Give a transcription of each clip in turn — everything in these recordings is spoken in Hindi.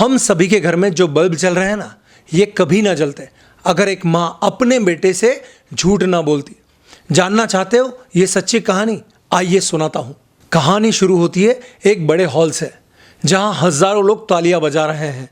हम सभी के घर में जो बल्ब जल रहे हैं ना, ये कभी ना जलते अगर एक माँ अपने बेटे से झूठ ना बोलती। जानना चाहते हो ये सच्ची कहानी? आइए सुनाता हूँ। कहानी शुरू होती है एक बड़े हॉल से, जहाँ हजारों लोग तालियां बजा रहे हैं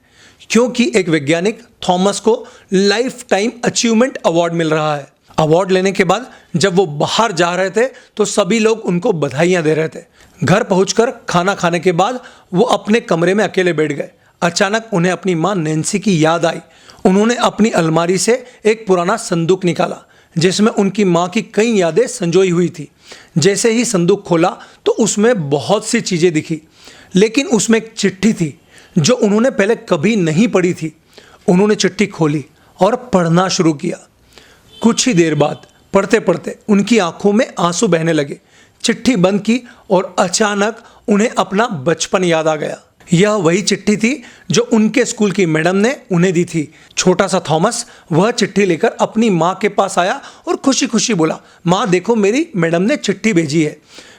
क्योंकि एक वैज्ञानिक थॉमस को लाइफ टाइम अचीवमेंट अवार्ड मिल रहा है। अवार्ड लेने के बाद जब वो बाहर जा रहे थे तो सभी लोग उनको बधाइयां दे रहे थे। घर पहुंचकर खाना खाने के बाद वो अपने कमरे में अकेले बैठ गए। अचानक उन्हें अपनी माँ नैन्सी की याद आई। उन्होंने अपनी अलमारी से एक पुराना संदूक निकाला जिसमें उनकी माँ की कई यादें संजोई हुई थी। जैसे ही संदूक खोला तो उसमें बहुत सी चीज़ें दिखी, लेकिन उसमें एक चिट्ठी थी जो उन्होंने पहले कभी नहीं पढ़ी थी। उन्होंने चिट्ठी खोली और पढ़ना शुरू किया। कुछ ही देर बाद पढ़ते पढ़ते उनकी आंखों में आंसू बहने लगे। चिट्ठी बंद की और अचानक उन्हें अपना बचपन याद आ गया। यह वही चिट्ठी थी जो उनके स्कूल की मैडम ने उन्हें दी थी। छोटा सा थॉमस वह चिट्ठी लेकर अपनी माँ के पास आया और खुशी खुशी बोला, माँ देखो मेरी मैडम ने चिट्ठी भेजी है।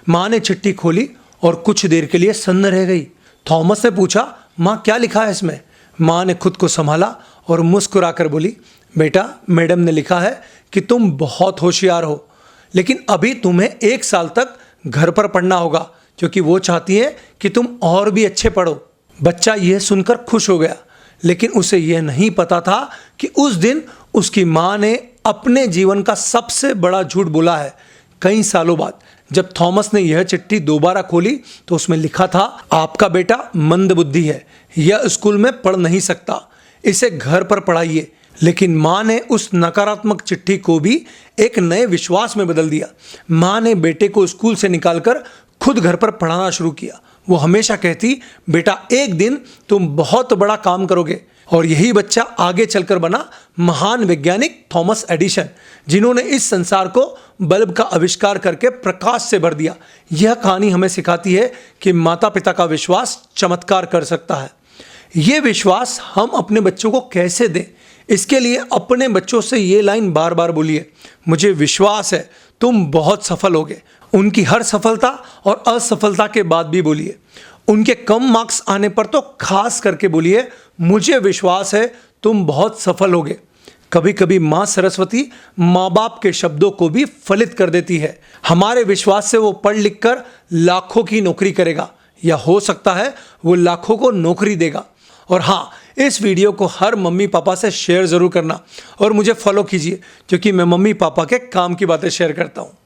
माँ ने चिट्ठी खोली और कुछ देर के लिए सन्न रह गई। थॉमस ने पूछा, माँ क्या लिखा है इसमें? माँ ने खुद को संभाला और मुस्कुराकर बोली, बेटा मैडम ने लिखा है कि तुम बहुत होशियार हो, लेकिन अभी तुम्हें 1 साल तक घर पर पढ़ना होगा क्योंकि वो चाहती है कि तुम और भी अच्छे पढ़ो। बच्चा यह सुनकर खुश हो गया, लेकिन उसे यह नहीं पता था कि उस दिन उसकी माँ ने अपने जीवन का सबसे बड़ा झूठ बोला है। कई सालों बाद जब थॉमस ने यह चिट्ठी दोबारा खोली तो उसमें लिखा था, आपका बेटा मंदबुद्धि है, यह स्कूल में पढ़ नहीं सकता, इसे घर पर पढ़ाइए। लेकिन माँ ने उस नकारात्मक चिट्ठी को भी एक नए विश्वास में बदल दिया। माँ ने बेटे को स्कूल से निकालकर खुद घर पर पढ़ाना शुरू किया। वो हमेशा कहती, बेटा एक दिन तुम बहुत बड़ा काम करोगे। और यही बच्चा आगे चलकर बना महान वैज्ञानिक थॉमस एडिसन, जिन्होंने इस संसार को बल्ब का आविष्कार करके प्रकाश से भर दिया। यह कहानी हमें सिखाती है कि माता पिता का विश्वास चमत्कार कर सकता है। ये विश्वास हम अपने बच्चों को कैसे दें, इसके लिए अपने बच्चों से ये लाइन बार बार बोलिए, मुझे विश्वास है तुम बहुत सफल होगे। उनकी हर सफलता और असफलता के बाद भी बोलिए। उनके कम मार्क्स आने पर तो खास करके बोलिए, मुझे विश्वास है तुम बहुत सफल होगे। कभी कभी माँ सरस्वती माँ बाप के शब्दों को भी फलित कर देती है। हमारे विश्वास से वो पढ़ लिख कर लाखों की नौकरी करेगा, या हो सकता है वो लाखों को नौकरी देगा। और हाँ, इस वीडियो को हर मम्मी पापा से शेयर ज़रूर करना और मुझे फॉलो कीजिए क्योंकि मैं मम्मी पापा के काम की बातें शेयर करता हूँ।